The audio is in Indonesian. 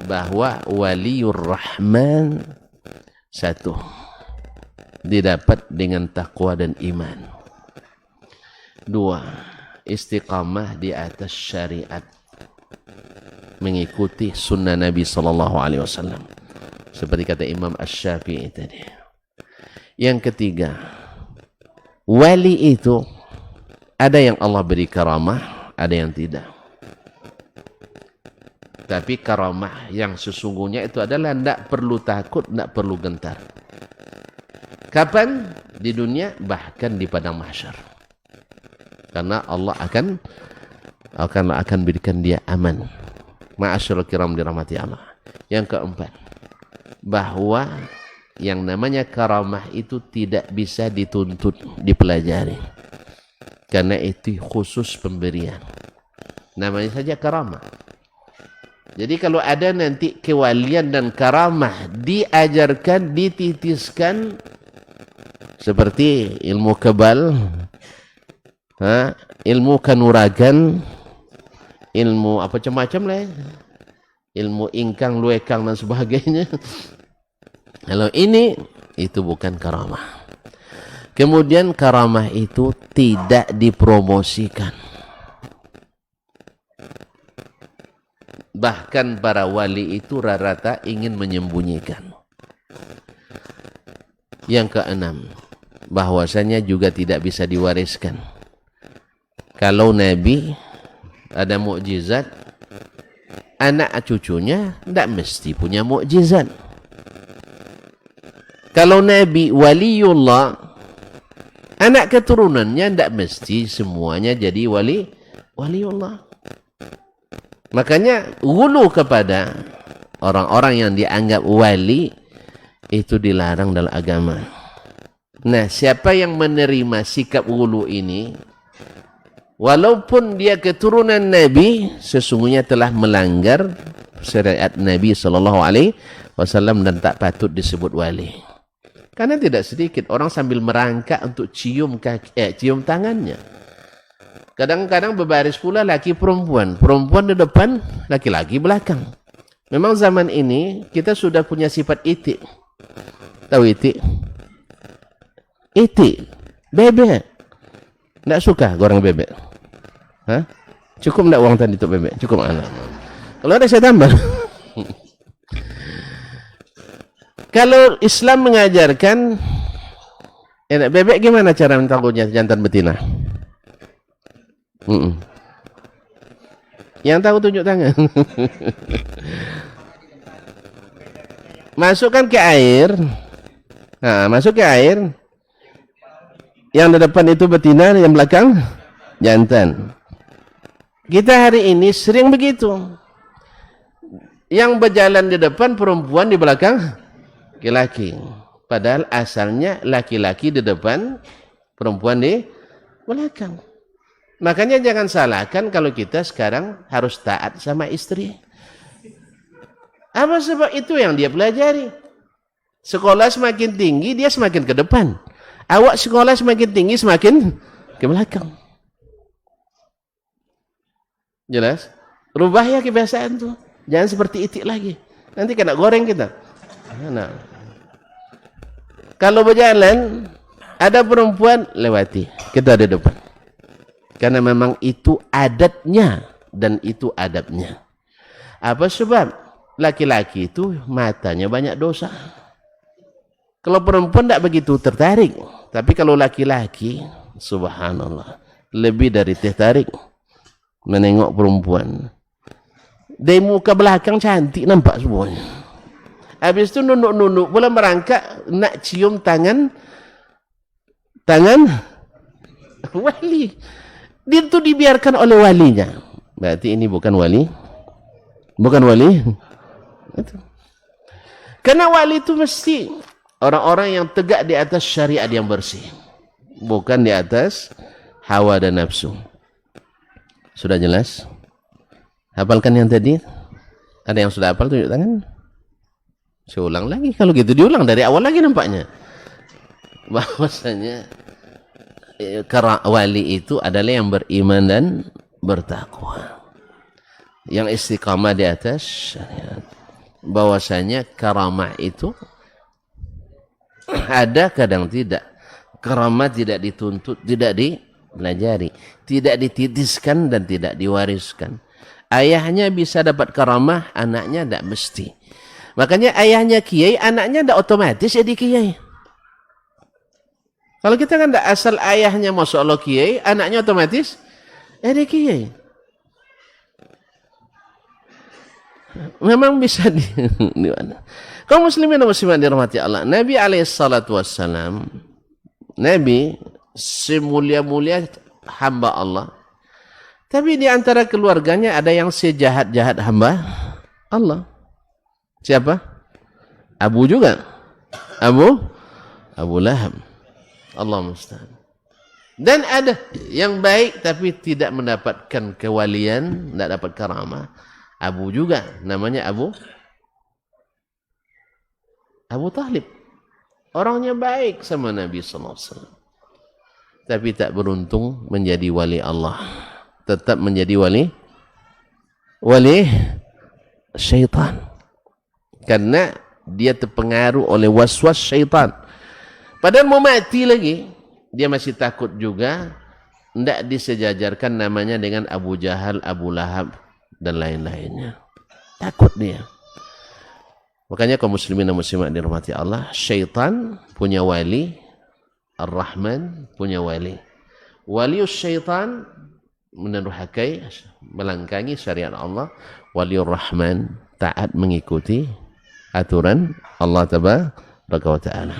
bahwa waliur rahman satu, didapat dengan takwa dan iman. Dua, istiqamah di atas syariat, mengikuti sunnah Nabi SAW, seperti kata Imam Asy-Syafi'i tadi. Yang ketiga, wali itu ada yang Allah beri karamah, ada yang tidak. Tapi karamah yang sesungguhnya itu adalah tidak perlu takut, tidak perlu gentar. Kapan? Di dunia, bahkan di padang mahsyar. Karena Allah akan berikan dia aman. Ma'asyiral kiram dirahmati Allah. Yang keempat, bahwa yang namanya karamah itu tidak bisa dituntut, dipelajari. Karena itu khusus pemberian. Namanya saja karamah. Jadi kalau ada nanti kewalian dan karamah diajarkan, dititiskan seperti ilmu kebal, ilmu kanuragan, ilmu apa macam-macam lah, ilmu ingkang, luekang dan sebagainya. Kalau ini, itu bukan karamah. Kemudian karamah itu tidak dipromosikan. Bahkan para wali itu rata-rata ingin menyembunyikan. Yang keenam, bahwasanya juga tidak bisa diwariskan. Kalau Nabi ada mukjizat, anak cucunya tidak mesti punya mukjizat. Kalau Nabi waliullah, anak keturunannya tidak mesti semuanya jadi waliullah. Makanya gulu kepada orang-orang yang dianggap wali itu dilarang dalam agama. Nah, siapa yang menerima sikap gulu ini, walaupun dia keturunan Nabi, sesungguhnya telah melanggar syariat Nabi SAW dan tak patut disebut wali. Karena tidak sedikit orang sambil merangkak untuk cium tangannya. Kadang-kadang berbaris pula laki perempuan. Perempuan di depan, laki-laki belakang. Memang zaman ini kita sudah punya sifat itik. Tahu itik? Itik. Bebek. Tidak suka orang bebek. Hah? Cukup tidak uang tadi untuk bebek? Cukup anak. Kalau ada saya tambah. Kalau Islam mengajarkan, bebek gimana cara mentakutnya jantan betina? Yang tahu tunjuk tangan. Masukkan ke air. Nah, masuk ke air. Yang di depan itu betina, yang belakang jantan. Kita hari ini sering begitu. Yang berjalan di depan perempuan, di belakang laki-laki. Padahal asalnya laki-laki di depan, perempuan di belakang. Makanya jangan salahkan kalau kita sekarang harus taat sama istri. Apa sebab itu yang dia pelajari? Sekolah semakin tinggi, dia semakin ke depan. Awak sekolah semakin tinggi, semakin ke belakang. Jelas? Rubah ya kebiasaan tuh. Jangan seperti itik lagi. Nanti kena goreng kita. Nah. Kalau berjalan, ada perempuan, lewati. Kita di depan. Karena memang itu adatnya dan itu adabnya. Apa sebab? Laki-laki itu matanya banyak dosa. Kalau perempuan tidak begitu tertarik. Tapi kalau laki-laki, subhanallah, lebih dari tertarik menengok perempuan. Dari muka belakang cantik nampak semuanya. Habis itu nunduk-nunduk pula merangkak nak cium tangan wali. Dia itu dibiarkan oleh walinya. Berarti ini bukan wali. Bukan wali. Karena wali itu mesti orang-orang yang tegak di atas syariat yang bersih. Bukan di atas hawa dan nafsu. Sudah jelas? Hafalkan yang tadi? Ada yang sudah hafal tunjuk tangan? Saya ulang lagi. Kalau gitu diulang dari awal lagi nampaknya. Bahwasanya wali itu adalah yang beriman dan bertakwa, yang istiqamah di atas syariat. bahwasanya karamah itu ada kadang tidak. Karamah tidak dituntut, tidak dipelajari, tidak dititiskan dan tidak diwariskan. Ayahnya bisa dapat karamah, anaknya tidak mesti. Makanya ayahnya kiai, anaknya tidak otomatis jadi kiai. Kalau kita kan tidak asal ayahnya masya Allah kiai, anaknya otomatis jadi kiai. Memang bisa di mana? Kaum muslimin dan muslimat dirahmati Allah. Nabi SAW, Nabi semulia-mulia hamba Allah. Tapi di antara keluarganya ada yang sejahat-jahat hamba Allah. Siapa? Abu juga. Abu Lahab. Allah musta'an. Dan ada yang baik tapi tidak mendapatkan kewalian, tidak dapat karamah. Abu juga, namanya Abu Talib. Orangnya baik sama Nabi SAW. Tapi tak beruntung menjadi wali Allah. Tetap menjadi wali syaitan. Karena dia terpengaruh oleh waswas syaitan. Padahal mau mati lagi, dia masih takut juga. Tidak disejajarkan namanya dengan Abu Jahal, Abu Lahab, dan lain-lainnya. Takut dia. Makanya kaum muslimin dan muslimat dirahmati Allah, syaitan punya wali, Ar-Rahman punya wali. Walius syaitan menerhakai, melangkangi syariat Allah. Waliur Rahman taat mengikuti aturan Allah Tabaraka wa Ta'ala.